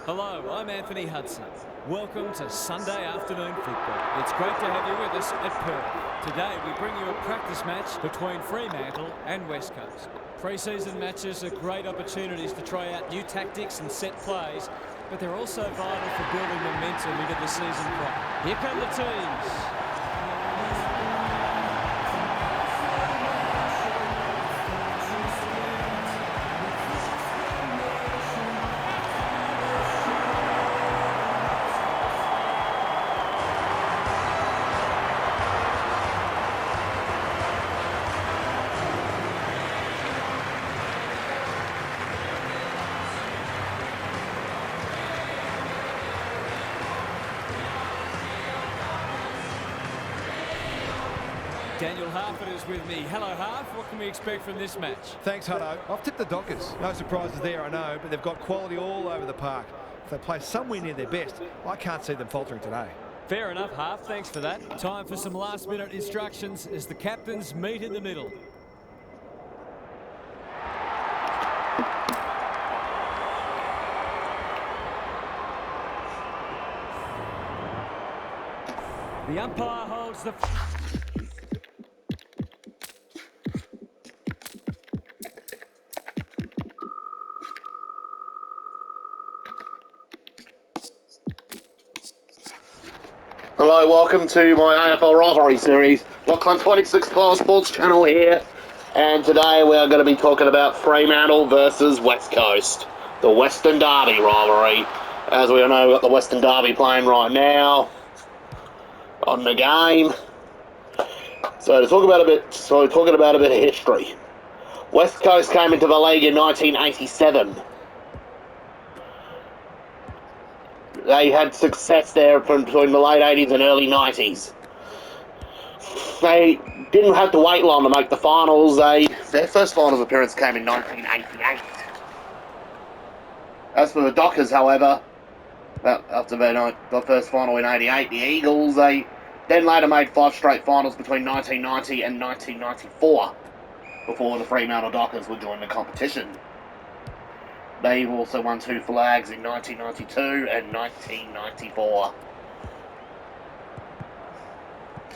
Hello, I'm Anthony Hudson. Welcome to Sunday afternoon football. It's great to have you with us at Perth. Today we bring you a practice match between Fremantle and West Coast. Pre-season matches are great opportunities to try out new tactics and set plays, but they're also vital for building momentum into the season proper. Here come the teams. Daniel Harford is with me. Hello, Harf. What can we expect from this match? Thanks, Hutto. I've tipped the Dockers. No surprises there, I know, but they've got quality all over the park. If they play somewhere near their best, I can't see them faltering today. Fair enough, Harf. Thanks for that. Time for some last-minute instructions as the captains meet in the middle. The umpire holds the... Hello, welcome to my AFL Rivalry series. Lachlan 26 Class Sports Channel here, and today we are going to be talking about Fremantle versus West Coast, the Western Derby rivalry. As we all know, we've got the Western Derby playing right now on the game. So talking about a bit of history. West Coast came into the league in 1987. They had success there from between the late 80s and early 90s. They didn't have to wait long to make the finals. Their first finals appearance came in 1988. As for the Dockers, however, after the first final in 88, the Eagles, they then later made 5 straight finals between 1990 and 1994 before the Fremantle Dockers would join the competition. They also won 2 flags in 1992 and 1994.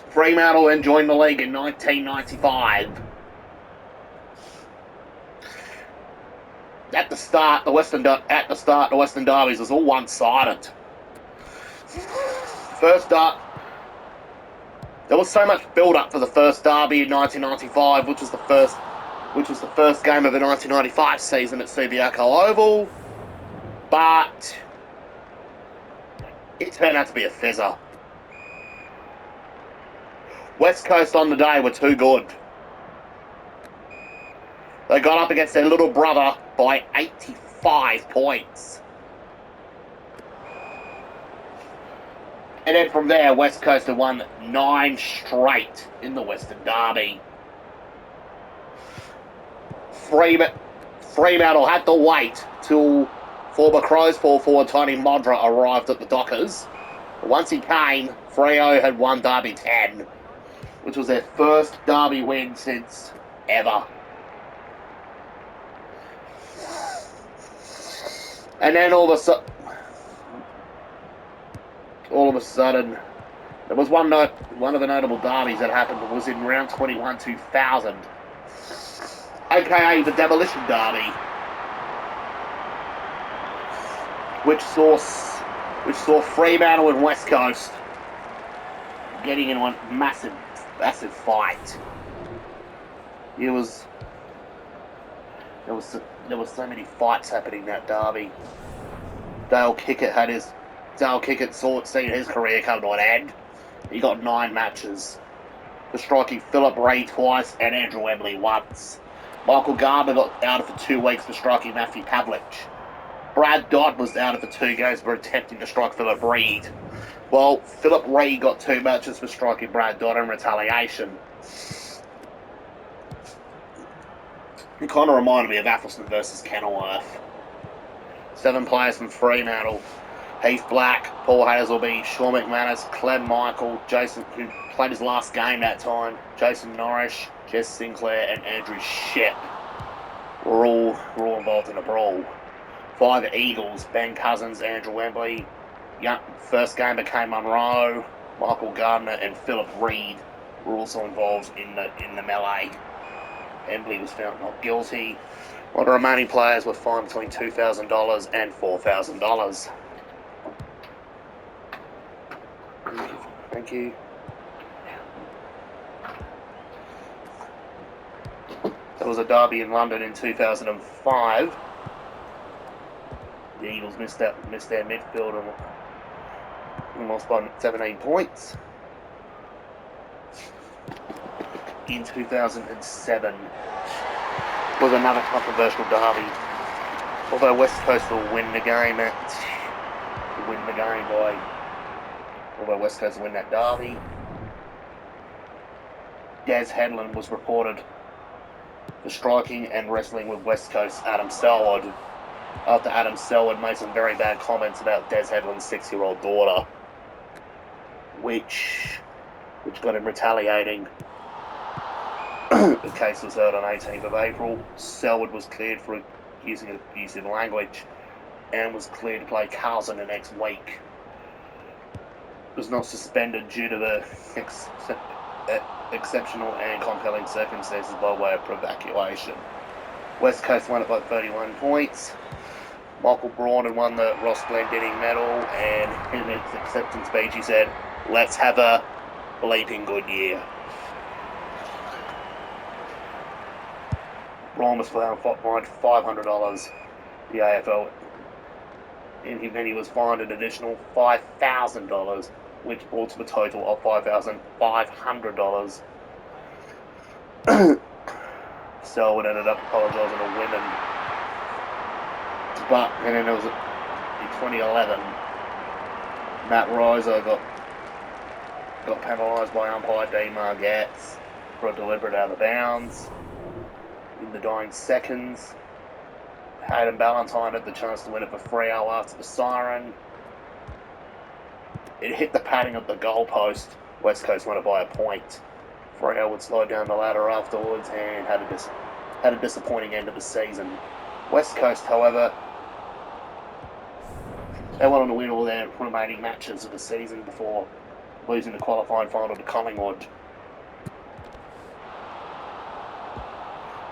Fremantle then joined the league in 1995. At the start, the Western Derbies was all one-sided. There was so much build-up for the first derby in 1995, which was the first game of the 1995 season at Subiaco Oval, but it turned out to be a fizzer. West Coast on the day were too good. They got up against their little brother by 85 points. And then from there, West Coast had won 9 straight in the Western Derby. Fremantle had to wait till former Crows Paul forward Tony Modra arrived at the Dockers. Once he came, Freo had won Derby 10, which was their first Derby win since ever. And then all of a sudden, there was one of the notable derbies that happened was in round 21 2000. AKA the Demolition Derby, which saw Fremantle and West Coast getting in one massive fight. There was so many fights happening that derby. Dale Kickett seen his career come to an end. He got 9 matches, for striking Philip Ray twice and Andrew Embley once. Michael Gardner got out for 2 weeks for striking Matthew Pavlich. Brad Dodd was out for 2 games for attempting to strike Philip Reid. Well, Philip Reid got 2 matches for striking Brad Dodd in retaliation. It kind of reminded me of Athelston versus Kenilworth. 7 players from Fremantle: Heath Black, Paul Hazelby, Sean McManus, Clem Michael, Jason, who played his last game that time, Jason Norrish, Jess Sinclair, and Andrew Shep were all involved in a brawl. 5 Eagles, Ben Cousins, Andrew Wembley. First game became Monroe, Michael Gardner and Philip Reed were also involved in the melee. Wembley was found not guilty. All the remaining players were fined between $2,000 and $4,000. Thank you. There was a derby in London in 2005. The Eagles missed their midfield and lost by 17 points. In 2007 was another controversial derby. Although West Coast will win the game although West Coast will win that derby. Des Headland was reported for striking and wrestling with West Coast Adam Selwood after Adam Selwood made some very bad comments about Des Headland's 6-year-old daughter, which got him retaliating. The case was heard on 18th of April. Selwood was cleared for using abusive language and was cleared to play Carlton the next week. Was not suspended due to the exceptional and compelling circumstances by way of evacuation. West Coast won it by 31 points. Michael Braun won the Ross Glendinning medal, and in his acceptance speech he said, "Let's have a bleeping good year." Braun was fined $500 the AFL, and then he was fined an additional $5,000, which brought to a total of $5,500. Selwood ended up apologising to women. But, and then there was in 2011, Matt Riser got penalised by umpire D. Margetts for a deliberate out of bounds in the dying seconds. Hayden Ballantyne had the chance to win it for Freo after the siren. It hit the padding of the goalpost. West Coast won it by a point. Freo would slide down the ladder afterwards and had a disappointing end of the season. West Coast, however, they went on to win all their remaining matches of the season before losing the qualifying final to Collingwood.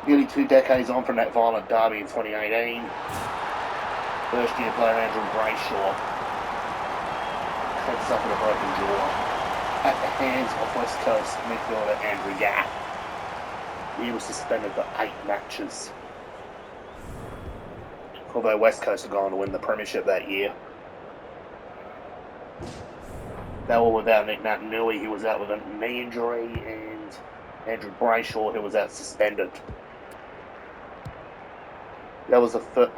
Nearly 2 decades on from that violent derby in 2018, first-year player Andrew Brayshaw had suffered a broken jaw at the hands of West Coast midfielder Andrew Gaff. He was suspended for 8 matches. Although West Coast had gone to win the premiership that year. They were without Nick Naitanui, who was out with a knee injury, and Andrew Brayshaw, who was out suspended. That was the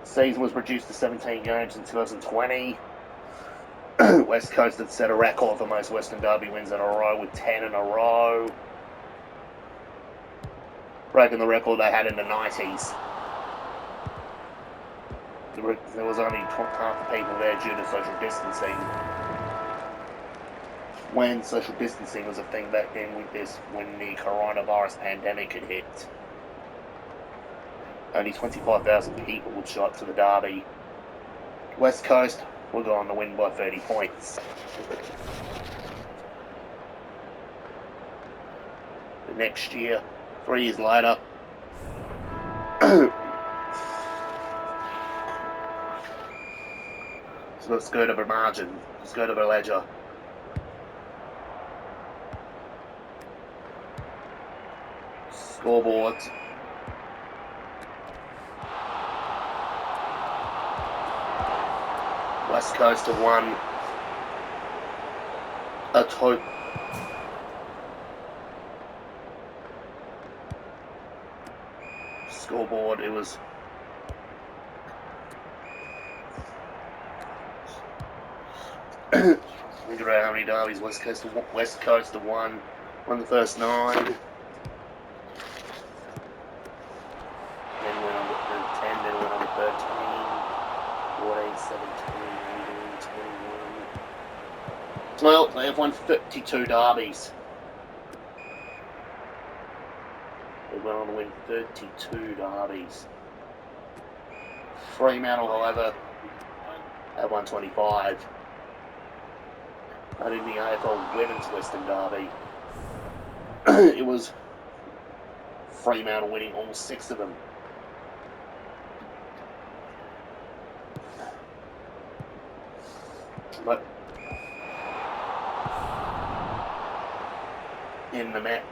season was reduced to 17 games in 2020. West Coast had set a record for most Western Derby wins in a row with 10 in a row, breaking the record they had in the 90s. There was only half the people there due to social distancing. When social distancing was a thing back then when the coronavirus pandemic had hit. Only 25,000 people would show up to the derby. West Coast will go on to win by 30 points. The next year, 3 years later, so let's go to the margin. Let's go to the ledger. Scoreboards. West Coast have won a total scoreboard. It was figure out how many derbies West Coast have won the first 9. Then went on to 10, then went on to 13, 14, 17, 18, 21. Well, they have won 52 derbies. They went on to win 32 derbies. Fremantle, however, at 125. But in the AFL Women's Western Derby, it was Fremantle winning all 6 of them. But in the Met,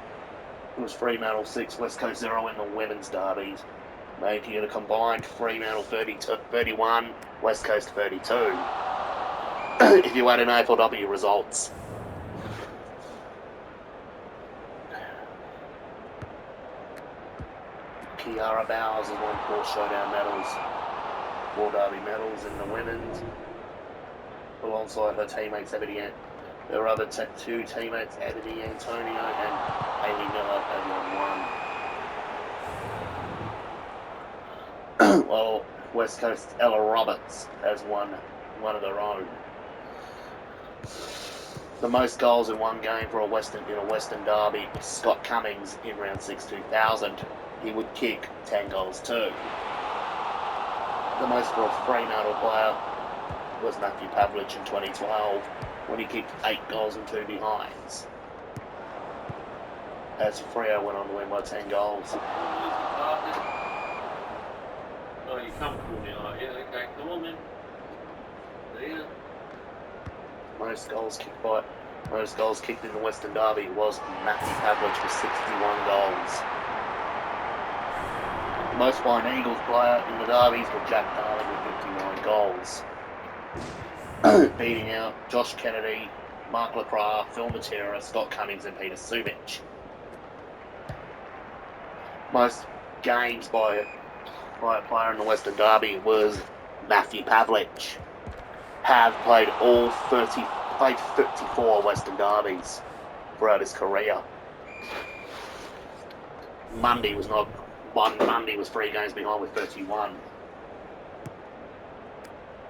it was Fremantle 6, West Coast 0 in the Women's Derbies, making it a combined Fremantle 31, West Coast 32. If you add in AFLW results. Kiara Bowles has won 4 showdown medals, 4 Derby medals in the women's, alongside her teammates her other 2 teammates, Ebony Antonio and Hayley Miller, have won 1. While West Coast Ella Roberts has won one of their own. The most goals in one game for a Western Derby was Scott Cummings in round 6 2000. He would kick 10 goals too. The most for a Fremantle player was Matthew Pavlich in 2012 when he kicked 8 goals and 2 behinds. As Freo went on to win by 10 goals. Oh, you're comfortable now, are you? Okay, come on then. Yeah. Most goals kicked in the Western Derby was Matthew Pavlich with 61 goals. Most by an Eagles player in the Derbies was Jack Darling with 59 goals. Beating out Josh Kennedy, Mark Lacroix, Phil Matera, Scott Cummings and Peter Sumich. Most games by a player in the Western Derby was Matthew Pavlich. Played 34 Western Derbies throughout his career. Monday was 3 games behind with 31.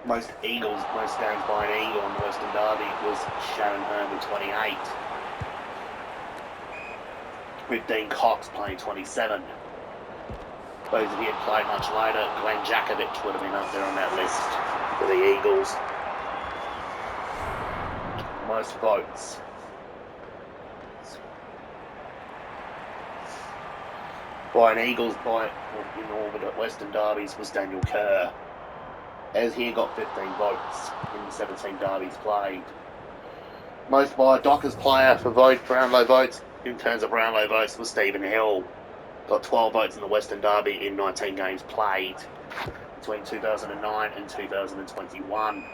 Most games by an Eagle in the Western Derby was Sharon Hearn with 28. With Dean Cox playing 27. Those if he had played much later, Glenn Jakovic would have been up there on that list for the Eagles. Most votes. By an Eagles in all the Western Derbies was Daniel Kerr, as he got 15 votes in the 17 derbies played. Most by a Dockers player for Brownlow votes, in terms of Brownlow votes, was Stephen Hill. Got 12 votes in the Western Derby in 19 games played between 2009 and 2021.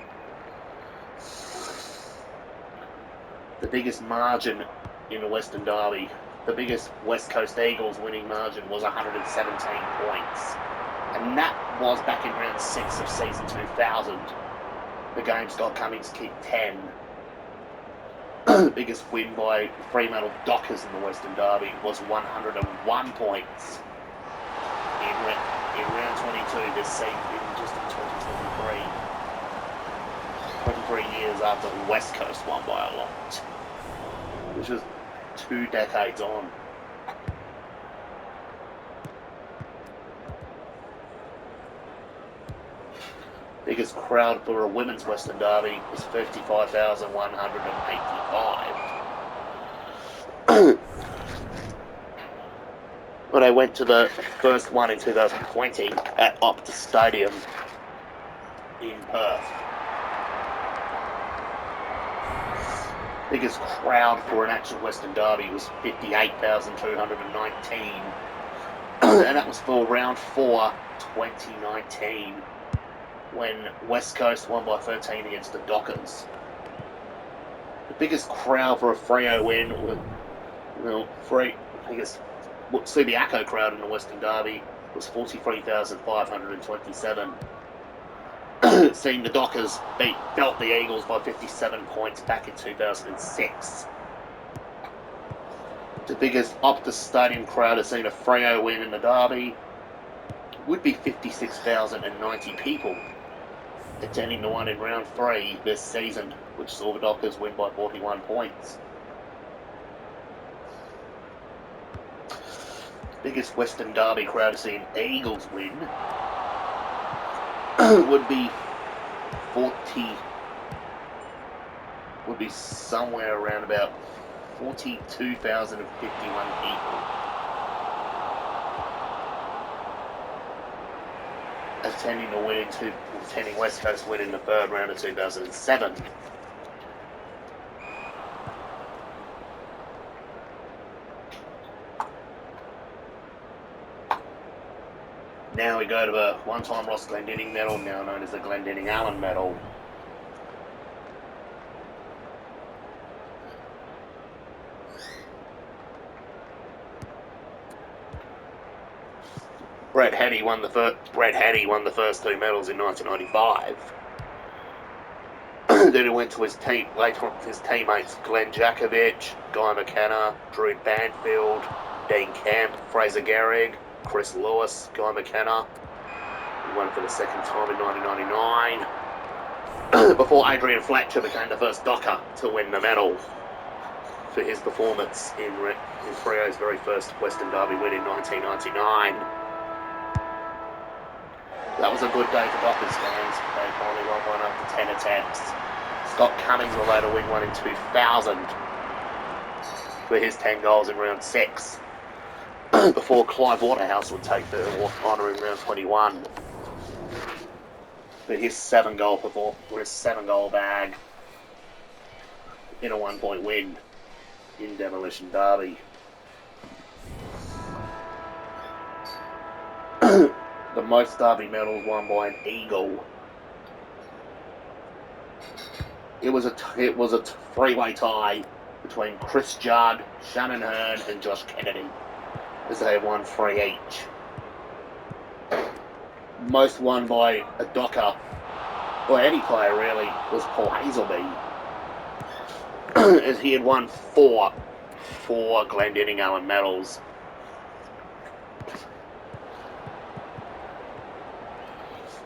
The biggest margin in the Western Derby, the biggest West Coast Eagles winning margin was 117 points. And that was back in round 6 of season 2000. The game Scott Cummings kicked 10. The biggest win by Fremantle Dockers in the Western Derby was 101 points in round 22 this season, just in 2023. 23 years after West Coast won by a lot, which was 2 decades on. Biggest crowd for a women's Western Derby was 55,185. When I went to the first one in 2020 at Optus Stadium in Perth. Biggest crowd for an actual Western Derby was 58,219. And that was for round 4, 2019. When West Coast won by 13 against the Dockers. The biggest crowd for a Freo win was, Subiaco crowd in the Western Derby was 43,527. Seeing the Dockers belt the Eagles by 57 points back in 2006. The biggest Optus Stadium crowd has seen a Freo win in the Derby would be 56,090 people. Attending the one in round 3 this season, which saw the Dockers win by 41 points. Biggest Western Derby crowd to see an Eagles win would be 40, would be somewhere around about 42,051 people attending West Coast win in the third round of 2007. Now we go to the one-time Ross Glendinning medal, now known as the Glendinning Allen medal. Brett Hattie won the first two medals in 1995. Then it went to his teammates Glenn Jakovich, Guy McKenna, Drew Banfield, Dean Camp, Fraser Gehrig, Chris Lewis, Guy McKenna. He won for the second time in 1999. Before Adrian Fletcher became the first Docker to win the medal for his performance in Freo's very first Western Derby win in 1999. That was a good day for Dockers fans. They finally won one after 10 attempts. Scott Cummings will later win one in 2000 for his 10 goals in round 6. Before Clive Waterhouse would take the honour in round 21 for his 7-goal bag in a 1-point win in Demolition Derby. The most Derby medals won by an Eagle. It was a three-way tie between Chris Judd, Shannon Hearn, and Josh Kennedy, as they had won 3 each. Most won by a Docker, or any player really, was Paul Hazelby, as he had won four Glendinning Allen medals.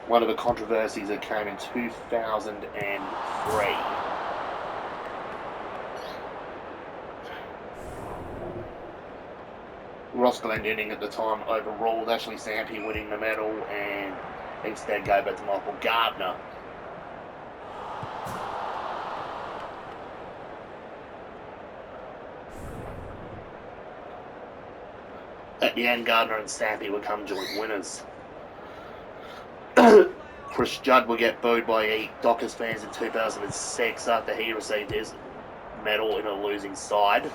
One of the controversies that came in 2003. Ross Glendinning at the time overruled Ashley Sampi winning the medal and instead gave it to Michael Gardner. At the end, Gardner and Sampi would come joint winners. Chris Judd would get booed by Dockers fans in 2006 after he received his medal in a losing side.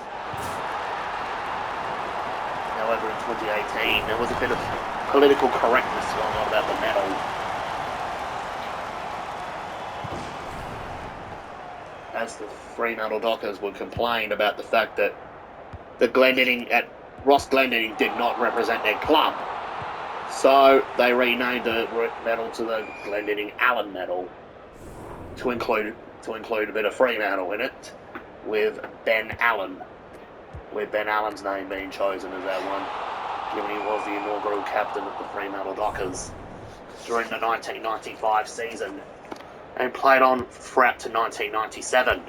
However, in 2018, there was a bit of political correctness going on about the medal. As the Fremantle Dockers would complain about the fact that Ross Glendinning did not represent their club. So they renamed the medal to the Glendinning Allen medal to include a bit of Fremantle in it, with Ben Allen, with Ben Allen's name being chosen as that one, given he was the inaugural captain of the Fremantle Dockers during the 1995 season and played on throughout to 1997.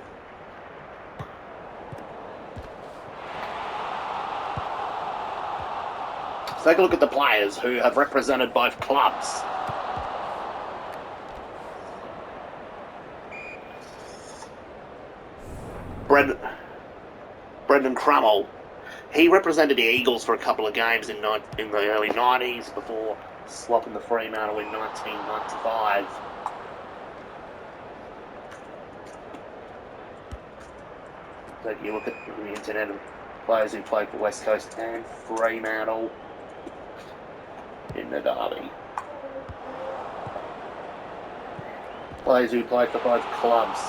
Let's take a look at the players who have represented both clubs. Brendan Crummell, he represented the Eagles for a couple of games in the early 90s before swapping the Fremantle in 1995. Take a look at the internet of players who played for West Coast and Fremantle in the derby. Players who played for both clubs.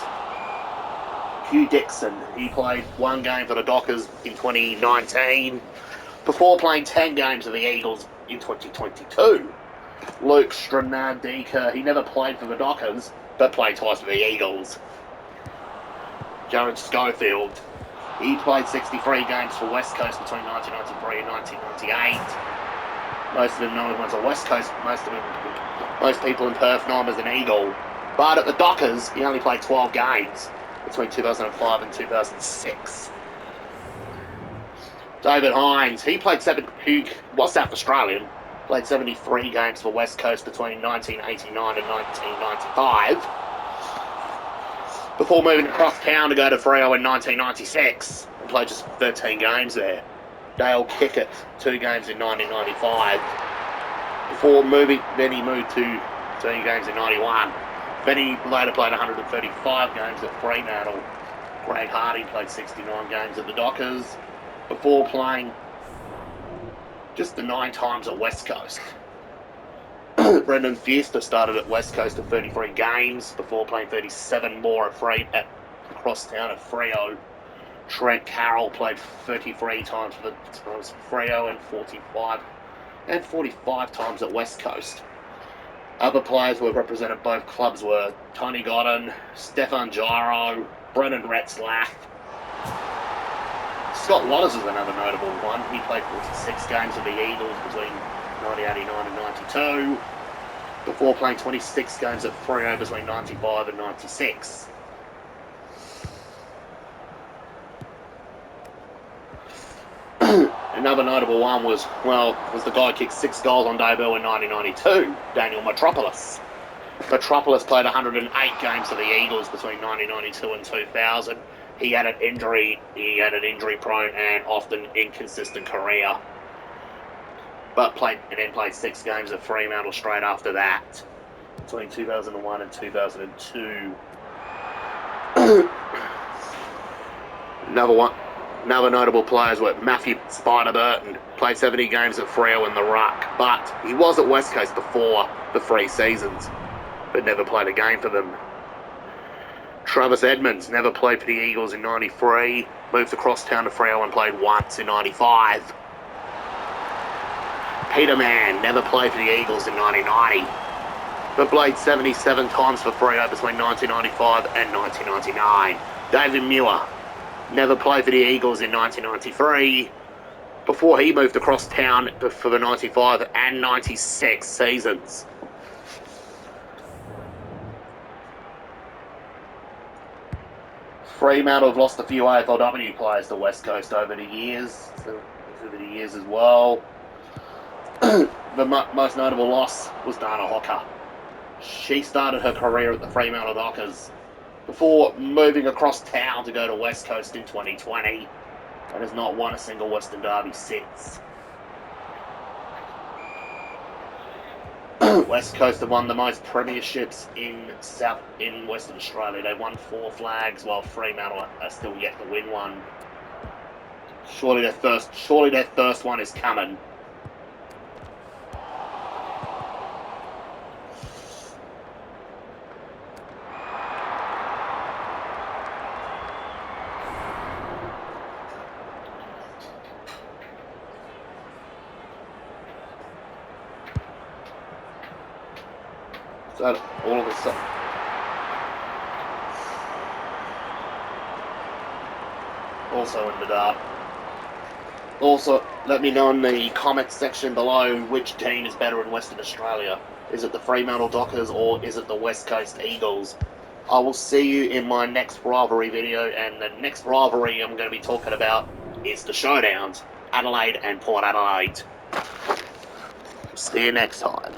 Hugh Dixon, he played 1 game for the Dockers in 2019 before playing 10 games for the Eagles in 2022. Luke Stranadika, he never played for the Dockers but played twice for the Eagles. Jared Schofield, he played 63 games for West Coast between 1993 and 1998. Most of them know him as a West Coast, most people in Perth know him as an Eagle. But at the Dockers, he only played 12 games between 2005 and 2006. David Hines, he was South Australian, Played 73 games for West Coast between 1989 and 1995. Before moving across town to go to Freo in 1996 and played just 13 games there. Dale Kickett, 2 games in 1995. Then he moved to 2 games in 91. Then he later played 135 games at Fremantle. Greg Hardy played 69 games at the Dockers before playing just the 9 times at West Coast. Brendan Fierster started at West Coast for 33 games before playing 37 more at Crosstown at Freo. Trent Carroll played 33 times for Freo and 45 times at West Coast. Other players who represented both clubs were Tony Godden, Stefan Gyro, Brendan Retzlaff. Scott Waters is another notable one. He played 46 games with the Eagles between 1989 and 92, before playing 26 games at Freo between 95 and 96. Another notable one was the guy who kicked 6 goals on debut in 1992, Daniel Metropolis. Metropolis played 108 games for the Eagles between 1992 and 2000. He had an injury-prone and often inconsistent career, but played 6 games at Fremantle straight after that, between 2001 and 2002. Another notable players were Matthew Spider Burton, played 70 games at Freo in the ruck, but he was at West Coast before the 3 seasons, but never played a game for them. Travis Edmonds never played for the Eagles in 93, moved across town to Freo and played once in 95. Peter Mann never played for the Eagles in 1990, but played 77 times for Freo between 1995 and 1999. David Muir never played for the Eagles in 1993, before he moved across town for the 95 and 96 seasons. Fremantle have lost a few AFLW players to West Coast over the years as well. The most notable loss was Dana Hocker. She started her career at the Fremantle Dockers before moving across town to go to West Coast in 2020 and has not won a single Western Derby since. West Coast have won the most premierships in Western Australia. They won 4 flags, while Fremantle are still yet to win one. Surely their first one is coming. So all of a sudden, also ended up. Also, let me know in the comments section below which team is better in Western Australia. Is it the Fremantle Dockers or is it the West Coast Eagles? I will see you in my next rivalry video, and the next rivalry I'm going to be talking about is the showdowns, Adelaide and Port Adelaide. See you next time.